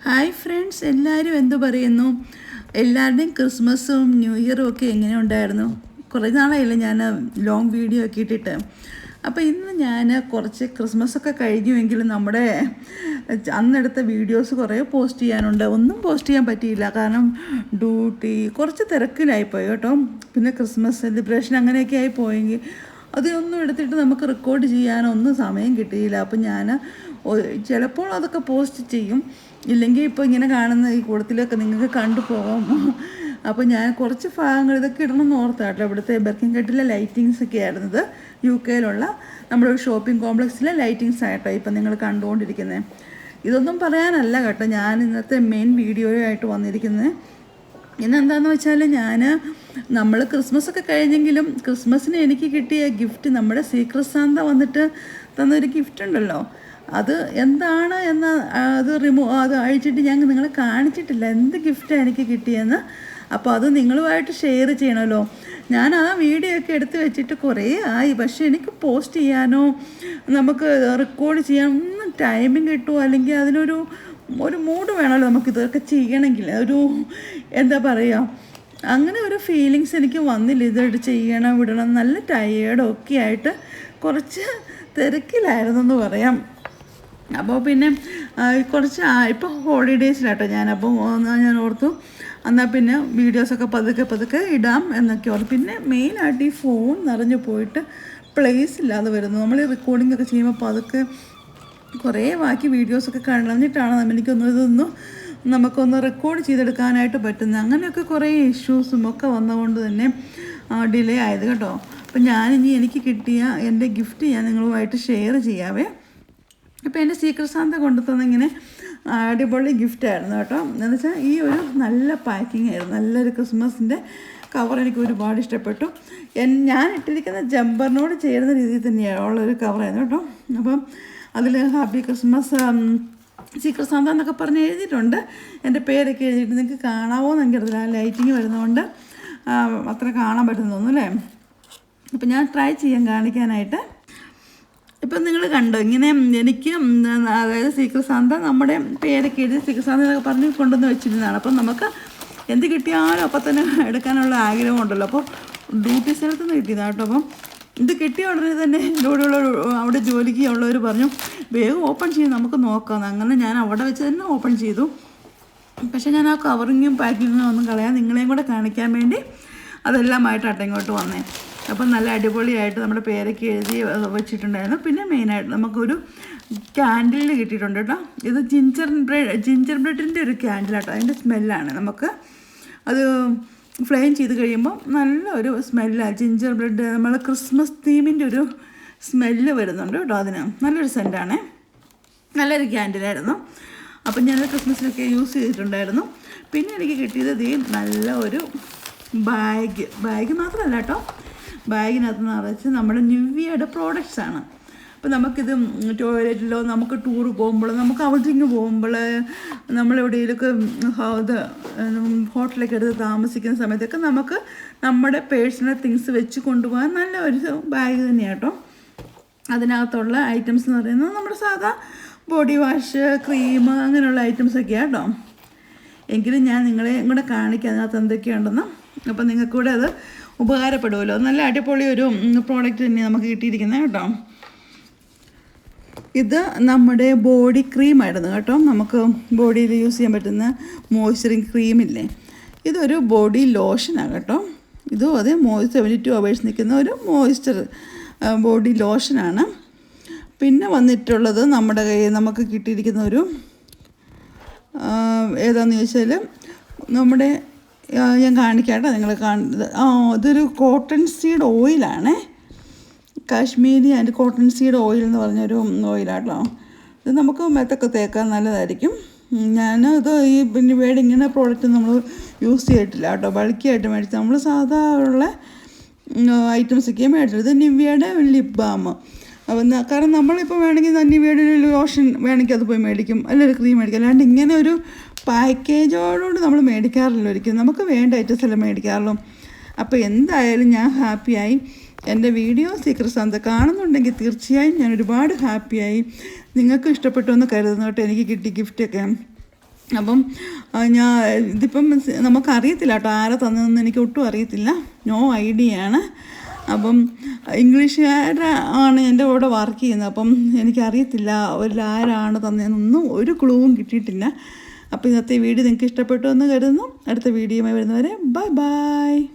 Hi friends, എല്ലാവരും എന്തു പറയുന്നു? എല്ലാവരുടെയും ക്രിസ്മസും ന്യൂ ഇയറും ഒക്കെ എങ്ങനെ ഉണ്ടായിരുന്നു? കുറേ നാളായില്ല ഞാൻ ലോങ് വീഡിയോ ഒക്കെ ഇട്ടിട്ട്. അപ്പോൾ ഇന്ന് ഞാൻ കുറച്ച് ക്രിസ്മസൊക്കെ കഴിഞ്ഞുവെങ്കിലും നമ്മുടെ അന്നെടുത്ത വീഡിയോസ് കുറേ പോസ്റ്റ് ചെയ്യാനുണ്ട്. ഒന്നും പോസ്റ്റ് ചെയ്യാൻ പറ്റിയില്ല, കാരണം ഡ്യൂട്ടി കുറച്ച് തിരക്കിലായിപ്പോയി കേട്ടോ. പിന്നെ ക്രിസ്മസ് സെലിബ്രേഷൻ അങ്ങനെയൊക്കെ ആയി പോയെങ്കിൽ അതിനൊന്നും എടുത്തിട്ട് നമുക്ക് റെക്കോർഡ് ചെയ്യാനൊന്നും സമയം കിട്ടിയില്ല. അപ്പം ഞാൻ ചിലപ്പോൾ അതൊക്കെ പോസ്റ്റ് ചെയ്യും, ഇല്ലെങ്കിൽ ഇപ്പോൾ ഇങ്ങനെ കാണുന്ന ഈ കൂട്ടത്തിലൊക്കെ നിങ്ങൾക്ക് കണ്ടുപോകാം. അപ്പോൾ ഞാൻ കുറച്ച് ഭാഗങ്ങൾ ഇതൊക്കെ ഇടണമെന്ന് ഓർത്താട്ടോ. ഇവിടുത്തെ ബെർക്കിൻഘട്ടിലെ ലൈറ്റിങ്സ് ഒക്കെ ആയിരുന്നത്, UK നമ്മുടെ ഒരു ഷോപ്പിംഗ് കോംപ്ലക്സിലെ ലൈറ്റിങ്സ് ആയിട്ടോ ഇപ്പം നിങ്ങൾ കണ്ടുകൊണ്ടിരിക്കുന്നത്. ഇതൊന്നും പറയാനല്ല കേട്ടോ ഞാൻ ഇന്നത്തെ മെയിൻ വീഡിയോയായിട്ട് വന്നിരിക്കുന്നത്. ഇന്നെന്താണെന്ന് വെച്ചാൽ നമ്മൾ ക്രിസ്മസൊക്കെ കഴിഞ്ഞെങ്കിലും ക്രിസ്മസിന് എനിക്ക് കിട്ടിയ ഗിഫ്റ്റ്, നമ്മുടെ സീക്രട്ട് സാന്ത വന്നിട്ട് തന്നൊരു ഗിഫ്റ്റ് ഉണ്ടല്ലോ, അത് എന്താണ് എന്ന് അത് അഴിച്ചിട്ട് ഞാൻ നിങ്ങളെ കാണിച്ചിട്ടില്ല എന്ത് ഗിഫ്റ്റാണ് എനിക്ക് കിട്ടിയെന്ന്. അപ്പോൾ അത് നിങ്ങളുമായിട്ട് ഷെയർ ചെയ്യണമല്ലോ. ഞാൻ ആ വീഡിയോ ഒക്കെ എടുത്ത് വെച്ചിട്ട് കുറേ ആയി, പക്ഷേ എനിക്ക് പോസ്റ്റ് ചെയ്യാനോ നമുക്ക് റെക്കോർഡ് ചെയ്യാനോ ഒന്നും ടൈമിങ് കിട്ടുമോ, അല്ലെങ്കിൽ അതിനൊരു മൂഡ് വേണമല്ലോ നമുക്കിതൊക്കെ ചെയ്യണമെങ്കിൽ. എന്താ പറയുക, അങ്ങനെ ഒരു ഫീലിങ്സ് എനിക്ക് വന്നില്ല. ഇതായിട്ട് ചെയ്യണം വിടണം, നല്ല ടയേർഡൊക്കെ ആയിട്ട് കുറച്ച് തിരക്കിലായിരുന്നെന്ന് പറയാം. അപ്പോൾ പിന്നെ കുറച്ച് ഇപ്പോൾ ഹോളിഡേയ്സിലാട്ടോ അപ്പോൾ ഞാൻ ഓർത്തു എന്നാൽ പിന്നെ വീഡിയോസൊക്കെ പതുക്കെ ഇടാം എന്നൊക്കെ ഓർത്തു. പിന്നെ മെയിനായിട്ട് ഈ ഫോൺ നിറഞ്ഞു പോയിട്ട് പ്ലേസ് ഇല്ലാതെ വരുന്നു. നമ്മൾ ഈ റെക്കോർഡിംഗ് ഒക്കെ ചെയ്യുമ്പോൾ പതുക്കെ കുറേ ബാക്കി വീഡിയോസൊക്കെ കളഞ്ഞിട്ടാണ് നമുക്കൊന്ന് റെക്കോർഡ് ചെയ്തെടുക്കാനായിട്ട് പറ്റുന്നത്. അങ്ങനെയൊക്കെ കുറേ ഇഷ്യൂസും ഒക്കെ വന്നതുകൊണ്ട് തന്നെ ഡിലേ ആയത് കേട്ടോ. അപ്പം ഞാനിനി എനിക്ക് കിട്ടിയ എൻ്റെ ഗിഫ്റ്റ് ഞാൻ നിങ്ങളുമായിട്ട് ഷെയർ ചെയ്യാവേ. അപ്പോൾ എൻ്റെ സീക്രട്ട് സാന്ത കൊണ്ടുതന്നിങ്ങനെ അടിപൊളി ഗിഫ്റ്റായിരുന്നു കേട്ടോ. എന്ന് വെച്ചാൽ ഈ ഒരു നല്ല പാക്കിംഗ് ആയിരുന്നു, നല്ലൊരു ക്രിസ്മസിൻ്റെ കവർ എനിക്ക് ഒരുപാട് ഇഷ്ടപ്പെട്ടു. ഞാൻ ഇട്ടിരിക്കുന്ന ജമ്പറിനോട് ചേരുന്ന രീതിയിൽ തന്നെയാണ് ഉള്ളൊരു കവറായിരുന്നു കേട്ടോ. അപ്പം അതിൽ ഹാപ്പി ക്രിസ്മസ് സീക്രട്ട് സാന്ത എന്നൊക്കെ പറഞ്ഞ് എഴുതിയിട്ടുണ്ട്. എൻ്റെ പേരൊക്കെ എഴുതിയിട്ട് നിങ്ങൾക്ക് കാണാവോ എന്ന് എനിക്കറിയില്ല, ലൈറ്റിങ് വരുന്നതുകൊണ്ട് അത്ര കാണാൻ പറ്റുന്നു തോന്നുന്നു അല്ലേ. അപ്പം ഞാൻ ട്രൈ ചെയ്യാൻ കാണിക്കാനായിട്ട്. ഇപ്പം നിങ്ങൾ കണ്ടോ, ഇങ്ങനെ എനിക്ക് അതായത് സീക്രട്ട് സാന്ത നമ്മുടെ പേരൊക്കെ എഴുതി സീക്രട്ട് സാന്ത എന്നൊക്കെ പറഞ്ഞ് കൊണ്ടുവന്ന് വെച്ചിരുന്നതാണ്. അപ്പം നമുക്ക് എന്ത് കിട്ടിയാലും അപ്പം തന്നെ എടുക്കാനുള്ള ആഗ്രഹമുണ്ടല്ലോ. അപ്പോൾ ഡ്യൂട്ടി സ്ഥലത്ത് നിന്ന് കിട്ടിയതാണ് കേട്ടോ. അപ്പം ഇത് കിട്ടിയ ഉടനെ തന്നെ എൻ്റെ കൂടെയുള്ള അവിടെ ജോലിക്ക് ഉള്ളവർ പറഞ്ഞു വേഗം ഓപ്പൺ ചെയ്ത് നമുക്ക് നോക്കാം. അങ്ങനെ ഞാൻ അവിടെ വെച്ച് തന്നെ ഓപ്പൺ ചെയ്തു. പക്ഷേ ഞാൻ ആ കവറിങ്ങും പാക്കിങ്ങും ഒന്നും കളയാൻ നിങ്ങളെയും കൂടെ കാണിക്കാൻ വേണ്ടി അതെല്ലാമായിട്ടാട്ടോ ഇങ്ങോട്ട് വന്നേ. അപ്പം നല്ല അടിപൊളിയായിട്ട് നമ്മുടെ പേരൊക്കെ എഴുതി വെച്ചിട്ടുണ്ടായിരുന്നു. പിന്നെ മെയിനായിട്ട് നമുക്കൊരു ക്യാൻഡിൽ കിട്ടിയിട്ടുണ്ട് കേട്ടോ. ഇത് ജിഞ്ചർ ബ്രെഡിൻ്റെ ഒരു ക്യാൻഡിലാട്ടോ. അതിൻ്റെ സ്മെല്ലാണ് നമുക്ക് അത് ഫ്ലെയിം ചെയ്ത് കഴിയുമ്പോൾ നല്ലൊരു സ്മെല്ലാണ്. ജിഞ്ചർ ബ്രെഡ് നമ്മൾ ക്രിസ്മസ് തീമിൻ്റെ ഒരു സ്മെല്ല് വരുന്നുണ്ട് കേട്ടോ. അതിന് നല്ലൊരു സെൻറ്റാണ്, നല്ലൊരു ക്യാൻഡിലായിരുന്നു. അപ്പം ഞാനത് ക്രിസ്മസിനൊക്കെ യൂസ് ചെയ്തിട്ടുണ്ടായിരുന്നു. പിന്നെ എനിക്ക് കിട്ടിയത് നല്ല ഒരു ബാഗ് മാത്രമല്ല കേട്ടോ, ബാഗിനകത്ത് നിറച്ച് നമ്മുടെ നിവ്യയുടെ പ്രോഡക്റ്റ്സാണ്. അപ്പോൾ നമുക്കിത് ടോയ്ലറ്റിലോ നമുക്ക് ടൂർ പോകുമ്പോൾ, നമുക്ക് ഔട്ടിങ് പോകുമ്പോൾ, നമ്മളെവിടെയെങ്കിലുമൊക്കെ ഹോട്ടലൊക്കെ എടുത്ത് താമസിക്കുന്ന സമയത്തൊക്കെ നമുക്ക് നമ്മുടെ പേഴ്സണൽ തിങ്സ് വെച്ച് കൊണ്ടുപോകാൻ നല്ല ഒരു ബാഗ് തന്നെയാണ് കേട്ടോ. അതിനകത്തുള്ള ഐറ്റംസ് എന്ന് പറയുന്നത് നമ്മുടെ സാധാ ബോഡി വാഷ്, ക്രീം, അങ്ങനെയുള്ള ഐറ്റംസൊക്കെയാണ് കേട്ടോ. എങ്കിലും ഞാൻ നിങ്ങളെ കൂടെ കാണിക്കാം അതിനകത്ത് എന്തൊക്കെയുണ്ടെന്ന്. അപ്പോൾ നിങ്ങൾക്കൂടെ അത് ഉപകാരപ്പെടുമല്ലോ. നല്ല അടിപൊളി ഒരു പ്രോഡക്റ്റ് തന്നെ നമുക്ക് കിട്ടിയിരിക്കുന്നത് കേട്ടോ. ഇത് നമ്മുടെ ബോഡി ക്രീമായിരുന്നു കേട്ടോ. നമുക്ക് ബോഡിയിൽ യൂസ് ചെയ്യാൻ പറ്റുന്ന മോയ്സ്ചറിങ് ക്രീമില്ലേ, ഇതൊരു ബോഡി ലോഷനാണ് കേട്ടോ. ഇതും അതേ 72 hours നിൽക്കുന്ന ഒരു മോയ്സ്ചർ ബോഡി ലോഷനാണ്. പിന്നെ വന്നിട്ടുള്ളത് നമ്മുടെ കയ്യിൽ നമുക്ക് കിട്ടിയിരിക്കുന്ന ഒരു ഏതാണെന്ന് ചോദിച്ചാൽ നമ്മുടെ ഞാൻ കാണിക്കാട്ടോ നിങ്ങൾ കാണുന്നത്. ഇതൊരു കോട്ടൺ സീഡ് ഓയിലാണ്, Kashmiri and cotton seed oil എന്ന് പറഞ്ഞൊരു ഓയിലാട്ടോ. ഇത് നമുക്ക് മെത്തൊക്കെ തേക്കാൻ നല്ലതായിരിക്കും. ഇത് ഈ നിവ്യയുടെ ഇങ്ങനെ പ്രോഡക്റ്റ് നമ്മൾ യൂസ് ചെയ്തിട്ടില്ല കേട്ടോ. ബൾക്കിയായിട്ട് മേടിച്ച് നമ്മൾ സാധാരണ ഐറ്റംസൊക്കെ മേടിച്ചത്. ഇത് നിവ്യയുടെ ലിപ് ബാം. കാരണം നമ്മളിപ്പോൾ വേണമെങ്കിൽ നിവ്യയുടെ ഒരു ലോഷൻ വേണമെങ്കിൽ അത് പോയി മേടിക്കും, അല്ലെങ്കിൽ ക്രീം മേടിക്കും. അല്ലാണ്ട് ഇങ്ങനെ ഒരു പാക്കേജോടുകൂടി നമ്മൾ മേടിക്കാറില്ല ഒരിക്കലും. നമുക്ക് വേണ്ട ഐറ്റംസ് എല്ലാം മേടിക്കാറുള്ളൂ. അപ്പോൾ എന്തായാലും ഞാൻ ഹാപ്പിയായി. എൻ്റെ വീഡിയോ സീക്രട്ട് സാന്ത കാണുന്നുണ്ടെങ്കിൽ തീർച്ചയായും ഞാൻ ഒരുപാട് ഹാപ്പിയായി. നിങ്ങൾക്ക് ഇഷ്ടപ്പെട്ടു എന്ന് കരുതുന്നു കേട്ടോ എനിക്ക് കിട്ടിയ ഗിഫ്റ്റൊക്കെ. അപ്പം ഞാൻ ഇതിപ്പം നമുക്കറിയത്തില്ല കേട്ടോ, ആരാ തന്നതെന്ന് എനിക്ക് ഒട്ടും അറിയത്തില്ല, നോ ഐഡിയ ആണ്. അപ്പം ഇംഗ്ലീഷുകാരാണ് എൻ്റെ കൂടെ വർക്ക് ചെയ്യുന്നത്. അപ്പം എനിക്കറിയത്തില്ല അവരിലാരാണ് തന്നതെന്നൊന്നും ഒരു ക്ലൂവും കിട്ടിയിട്ടില്ല. അപ്പോൾ ഇന്നത്തെ വീഡിയോ നിങ്ങൾക്ക് ഇഷ്ടപ്പെട്ടു എന്ന് കരുതുന്നു. അടുത്ത വീഡിയോയുമായി വരുന്നവരെ ബൈ ബൈ.